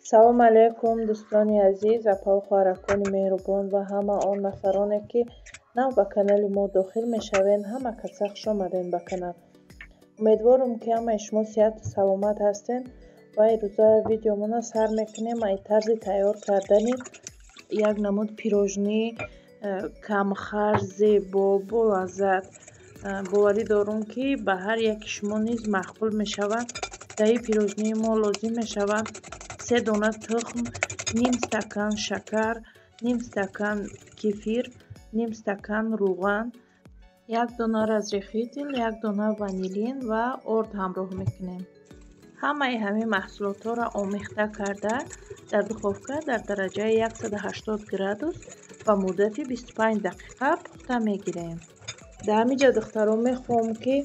салом алайкум дӯстони азиз, апа ва хоҳаракони меҳрубон ва ҳама он нафароне ки нав ба канали мо дохил мешавед, ҳама каса хушомадед ба канал. Умедворам ки ҳамаи шумо сеҳату саломат ҳастед ва имрӯза видеомона сар мекунем аз тарзи тайёр кардани як намуд пирожнии камхарҷ, зебо, болаззат. боварӣ дорам ки ба ҳар яки шумо низ маъқул мешавад. дар ин пирожнии мо лозим мешавад 3 дона тухм, ним стакан шакар, ним стакан кефир, ним стакан рӯған, 1 дона разрихитл, 1 дона ванилин ва орд ҳамроҳ мекунем. ҳамаи ҳамин маҳсулотҳоро омехта карда дар духовка дар дараҷаи 180 градус ба муддати 25 дақиқа пухта мегирем. дар ҳаминҷа духтарон мехоҳам ки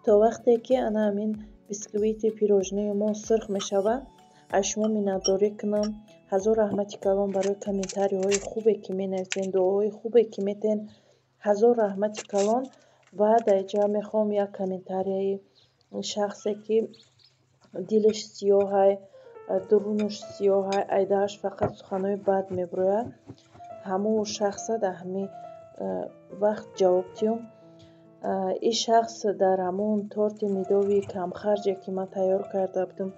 то вақте ки ана ҳамин бисквити пирожнии мо сирх мешавад, аз шумо миннатдорӣ кунам. ҳазор раҳмати калон барои комментариҳои хубе ки менависед, дуоҳои хубе ки метен. ҳазор раҳмати калон. ва дар инҷа мехоҳам як комментарияи шахсе ки дилаш сиёҳай, дурунаш сиёҳай, айдааш фақат суханои бад мебирояд, ҳамон шахса дар ҳамин вақт ҷавоб диём. ин шахс дар ҳамон торти медови камхарҷе ки ман тайёр карда будам,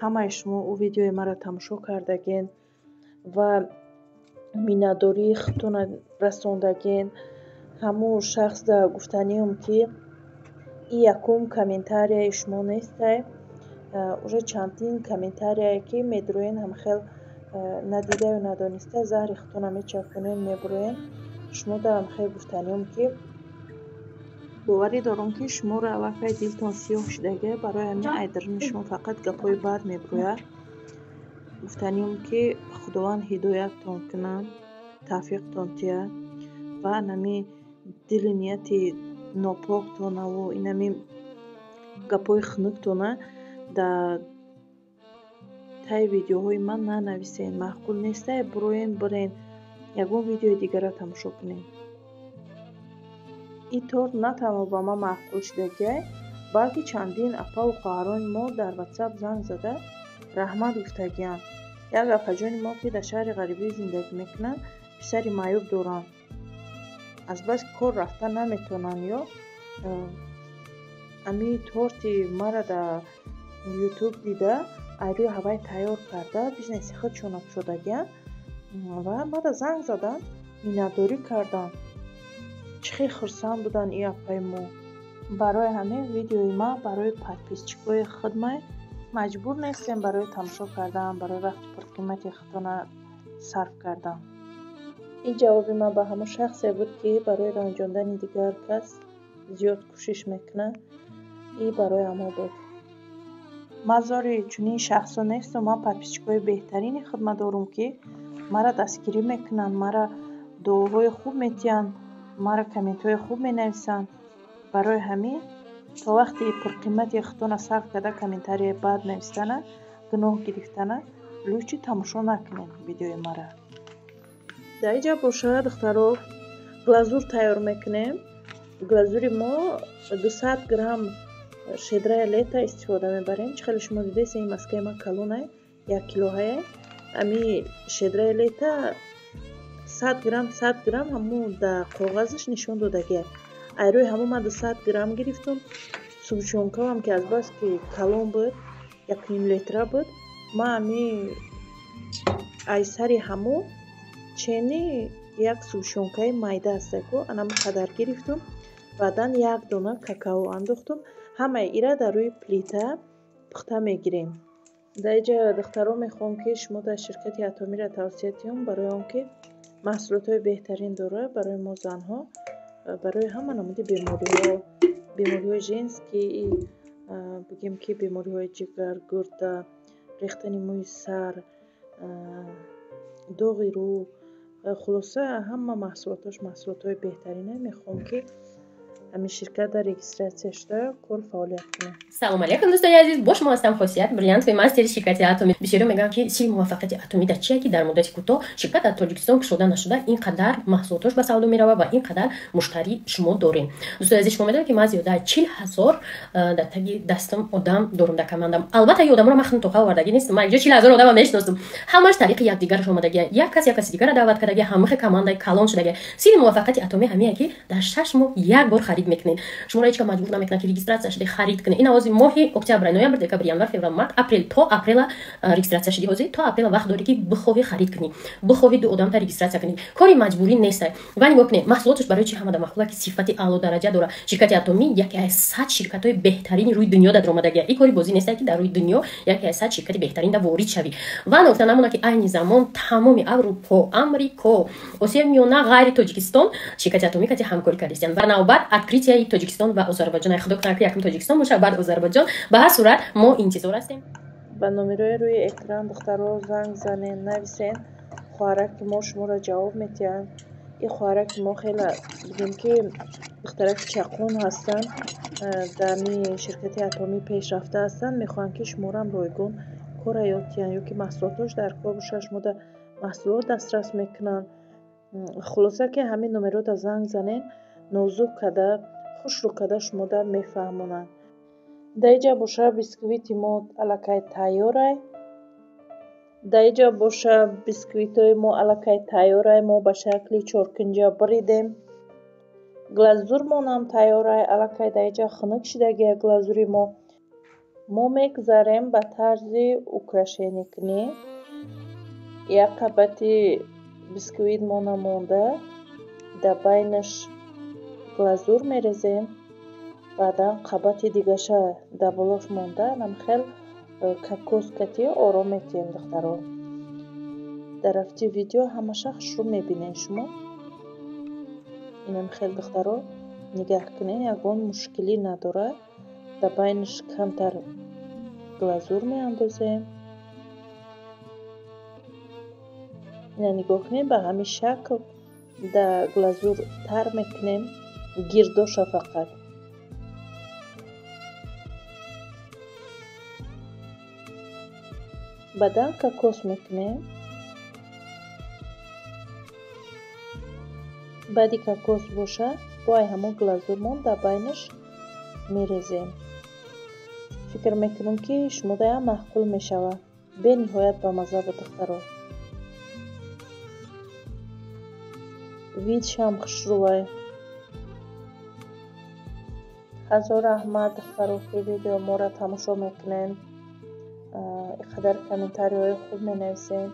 ҳамаи шумо ӯ видеои маро тамошо кардаген ва миннатдории худтона расондаген. ҳамон шахс дар гуфтаниам ки ин якум комментарияи шумо нестай, уже чандин комментарие ки медироен ҳамахел надидаю надониста заҳри худтона мечафонен мебироен. шумо дар ҳамахел гуфтаниам ки боварӣ дорам ки шуморо аввакай дилтон сиёҳ шудагӣ, барои ҳамин айдарини шумо фақат гапҳои бад мебирояд. гуфтаниам ки худованд ҳидояттон кунад, тавфиқтон диҳад ва ҳамин дили нияти нопоктонаву инамин гапҳои хунуктона дар таи видеоҳои ман нанависед. маъқул нестай, буроен бирен ягон видеои дигарро тамошо кунед. ин торт на танҳо ба ман маъқул шудагӣ, балки чандин апаву хоҳарони мо дар ватсап занг зада раҳмат гуфтагианд. як апаҷони мо ки дар шаҳри ғарибӣ зиндагӣ мекунанд, писари маъюб доранд. азбаски кор рафта наметавонанд, ё ҳамин торти мара дар ютуб дида айрӯи ҳавай тайёр карда бизнеси худшона кушодагианд ва мада занг заданд, миннатдорӣ карданд. чӣ хел хурсанд буданд ин апаи мо. барои ҳамин видеои ман барои подписчикои худ маҷбур нестем барои тамошо кардан, барои вақти пурқимати худтона сарф кардан. ин ҷавоби ман ба ҳамон шахсе буд ки барои ранҷондани дигар кас зиёд кӯшиш мекунад. ин барои ҳама буд. ман зори чунин шахсо нестам. ман подписчикои беҳтарини хидмат дорам ки мара дастгирӣ мекунанд, мара дуоҳои хуб метиҳанд, мара комментҳои хуб менависанд. барои ҳамин то вақти пурқимати худтона сарф карда комментарияи бад навистана, гуноҳ гирифтана, лучи тамошо накунед видеои мара. дар инҷа бошад духтаро глазур тайёр мекунем. глазури мо 200 грамм шедрая лета истифода мебарем. чӣ хеле шумо дидес ин маскаи ман калонай 1 килоҳае. ами шедрая лета 100 грамм ҳамон дар коғазаш нишон додагия. айрӯи ҳамон ман 200 грамм гирифтам. субшонкавам ки азбаски калон буд 1,5 литра буд. ман ами аз сари ҳамон чени як субшонкаи майда астаку анам қадар гирифтам. баъдан 1 дона какао андохтам. ҳамаи ира дар рӯи плита пухта мегирем. дар инҷа духтарон мехоҳам ки шумо дар ширкати атомира тавсия диём, барои он ки маҳсулотҳои беҳтарин дорад барои мо занҳо, барои ҳама намуди бемориҳои женские, бигем ки бемориҳои ҷигар, гурда, рехтани мӯи сар, доғи рӯ, хулоса ҳама маҳсулотҳош маҳсулотҳои беҳтарина. мехоҳам ки ҳамин ширкат дар регистратсия шуда кор фаъолият кунад. салом алейкум дӯстони азиз, бо шумо ҳастам Хосият, бриллиантовый мастери ширкати Atomi. бисёриё мегӯянд ки сири муваффақияти Atomi дар чие ки дар муддати кӯтоҳ ширкат дар Тоҷикистон кушода нашуда ин қадар маҳсулотош ба савдо меравад ва ин қадар муштарӣ шумо дорем. дӯстони азиз, шумо медонед ки ман зиёда 40,000 дар таги дастам одам дорам дар командам. албатта ин одаморо ман хунтоқа овардагӣ нестам. ман инҷо 40,000 одамро мешиносам. ҳамаш тариқи якдигараш омадагия. як каси дигара даъват кардагия, ҳамахе командаи калон шудагия. сири муваффақияти Atomi ҳамие ки дар 6 моҳ як бор харид мекунед. шуморо ҳеҷ кас маҷбур намекунад ки регистратсия шуде харид кунед. ин ҳозир моҳи октябр, ноябр, декабр, январ, феврал, март, апрел то апрела регистратсия шуди. ҳозир то апрела вақт дорӣ ки бихоҳӣ харид кунӣ, бихоҳӣ ду одамта регистратсия кунӣ. кори маҷбурӣ нест. ва нигоҳ кунед маҳсулоташ барои чӣ ҳамада махлуқа ки сифати аъло дараҷа дора. ширкати Atomi яке аз 100 ширкатҳои беҳтарини рӯи дунё дар омадагия. ин кори бозӣ нест ки дар рӯи дунё яке аз 100 ширкати беҳтарин да ворид шавӣ. ва нукта намона ки айни замон тамоми Аврупо, Амрико, Осиёи Миёна ғайри Тоҷикистон ширкати Atomi кати ҳамкорӣ кардастанд. ва навбат открытияи Тоҷикистон ва Озарбойҷон. худо кунад ки якум Тоҷикистон боша, баъд Озарбойҷон. ба ҳар сурат мо интизор ҳастем. ба номерои рӯи экран духтаро занг занен, нависен. хоҳараки мо шуморо ҷавоб метиҳанд. ин хоҳараки мо хеле бидем ки духтараки чақун ҳастанд, дар ширкати Atomi пешрафта ҳастанд. мехоҳанд ки шуморам ройгон кора ёд диҳанд ё ки маҳсулотош дар кор бошад, шумо да маҳсулот дастрас мекунанд. хулоса ки ҳамин номерода занг занен, нозук када хушрӯ када шумода мефаҳмонанд. даиҷа боша бисквити мо аллакай тайёрай. даиҷа боша бисквитои мо аллакай тайёрай. мо ба шакли чоркунҷа биридем. глазурмонам тайёрай. аллакай даиҷа хунук шидагия глазури мо. мо мегузарем ба тарзи украшениякунӣ. як қабати бисквит мо намонда, дар байнаш глазур мерезем. баъдан қабати дигаша дар болош монда, намхел кокос кати ором метиҳем духтаро. дар рафти видео ҳамаша хушрӯ мебинед шумо. инам хел духтаро нигаҳ кунед, ягон мушкилӣ надорад. дар байнаш камтар глазур меандозем. ина нигоҳ кунед, ба ҳамин шакл дар глазур тар мекунем, гирдоша фақат. баъдан кокос мекунем. баъди кокос боша бо ай ҳамон глазурмон дар байнаш мерезем. фикр мекунам ки шумодаям маъқул мешавад. бениҳоят бамаза буд духтаро. видшам хушрӯвай. ҳазор раҳмат духтаро ки видео моро тамошо мекунем. иқадар комментариҳои хуб менависем.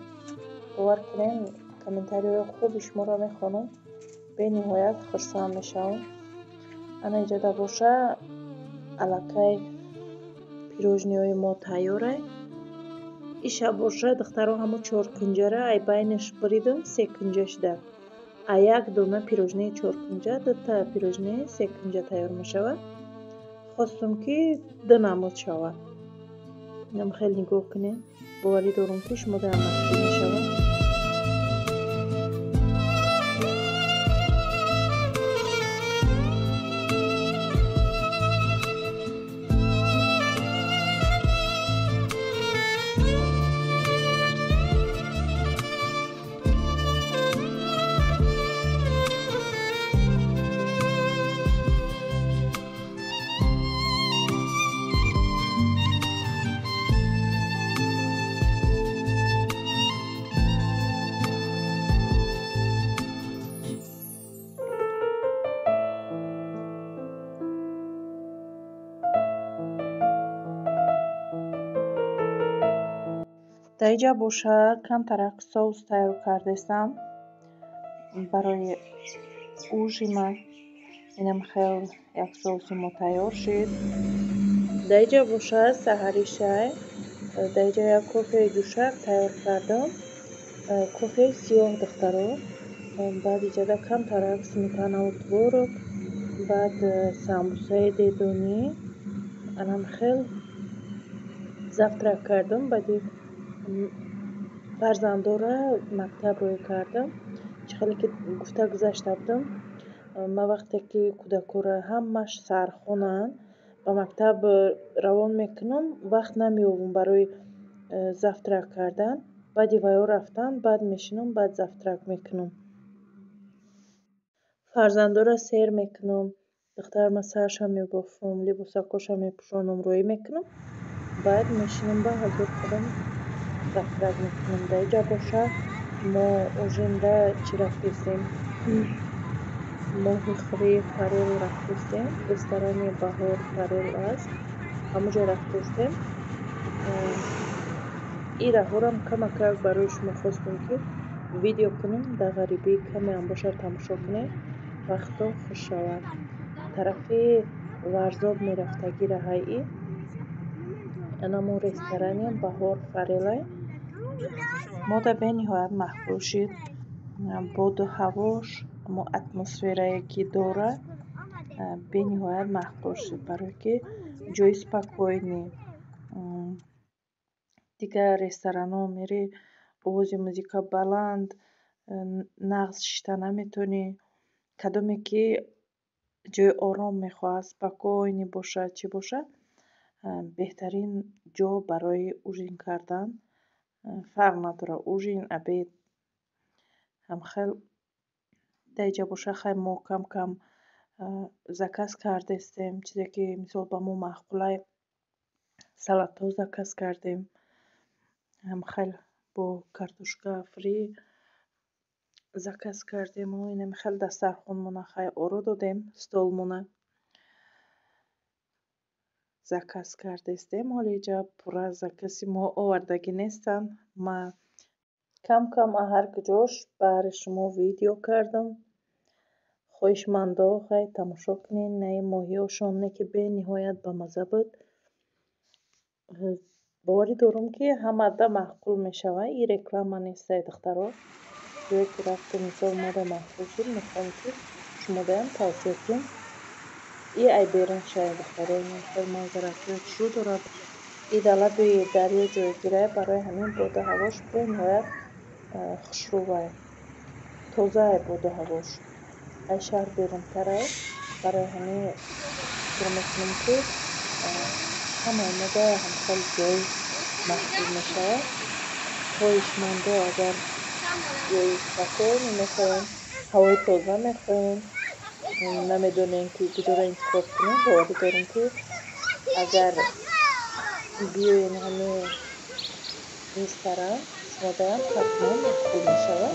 бовар кунем, комментариҳои хуби шуморо мехонам. бениҳоят хурсанд мешавам. ана иҷода боша аллакай пирожниҳои мо тайёрай. иша боша духтаро ҳамон чоркунҷара ай байнаш биридам, секунҷа шуда. ай як дона пирожнии чоркунҷа, дута пирожнии секунҷа тайёр мешавад. хостум ки ду намуд шавад. инам хел нигоҳ кунед. боварӣ дорам ки шумода маъқул мешавад. даиҷа боша камтарак соус тайёр кардастам барои ужи ман. инам хел як соуси мо тайёр шуд. даиҷа боша саҳари шай. даиҷа як кофеи душак тайёр кардам. кофеи сиёҳ духтаро. баъд иҷода камтарак сметанаву творог. баъд самбусаи дедонӣ. анам хел завтрак кардам. баъди фарзандора мактаб рӯй кардам. чӣ хеле ки гуфта гузашта будам. ма вақте ки кӯдакора ҳамаш сархонанд ба мактаб равон мекунам, вақт намеёбам барои завтрак кардан. баъди ваё рафтан баъд мешинам, баъд завтрак мекунам. фарзандора сер мекунам, духтарама сарша мебофам, либосакоша мепӯшонам, роӣ мекунам, баъд мешинам ба ҳазор худам завтрак мекунам. дар инҷа боша мо ужинда чӣ рафтестем? моҳи хӯри фарел рафтестем, ресторани Баҳор Фарел аст, ҳамонҷо рафтестем. ираҳорам камакак барои шумо хостем ки видео кунем, дар ғарибӣ каме ҳам боша тамошо кунем, вақто хуш шавад. тарафи варзоб мерафтаги раҳаӣ анамон ресторанем Баҳор Фарелай. мода бениҳоят маҳбуб шид. боду ҳавош, мо атмосферае ки дорад бениҳоят маҳбуб шид, барое ки ҷойи спокойни. дигар ресторано мерӣ, овози музика баланд, нағз шита наметонӣ. кадоме ки ҷойи ором мехоҳад, спокойни бошад, чӣ бошад, беҳтарин ҷо барои ужин кардан. фарқ надорад ужин, обед, хел дар инҷа боша хел мо кам заказ кардестем, чизе ки мисол ба мо маъқулай. салато заказ кардем, хел бо картошка фри заказ кардем. хел дастархонмона хай оро додем, столмона заказ кардестем. ҳоли инҷа пур аз закази мо овардагӣ нестанд. ма кам ҳар куҷош баҳри шумо видео кардам. хоҳишмандо хай тамошо кунед наи моҳиёшоне ки бениҳоят бамазза буд. боварӣ дорам ки ҳамада маъқул мешавад. ин реклама нестае духтаро. ҷое ки рафтем мисол мода маъқул шуд, мехоҳам ки шумодаам тавсия кунем. ин айберун шаед духтаро, хел манзараҳои хушрӯ дорад. ин дар лаби дарё ҷойгирае, барои ҳамин боду ҳавош бениҳоят хушрӯвае, тозае боду ҳавош. аз шаҳр берунтарае, барои ҳамин фикр мекунам ки ҳамаи мода ҳамхел ҷой маҳсуб мешавад. хоҳишмандо агар ҷойи спокойне мехоҳем, ҳавои тоза мехоҳем, намедонем ки куҷоро интихоб кунем, боварӣ дорем ки агар биёем ҳамин ресторан, шумодаам ҳатман маъқул мешавад.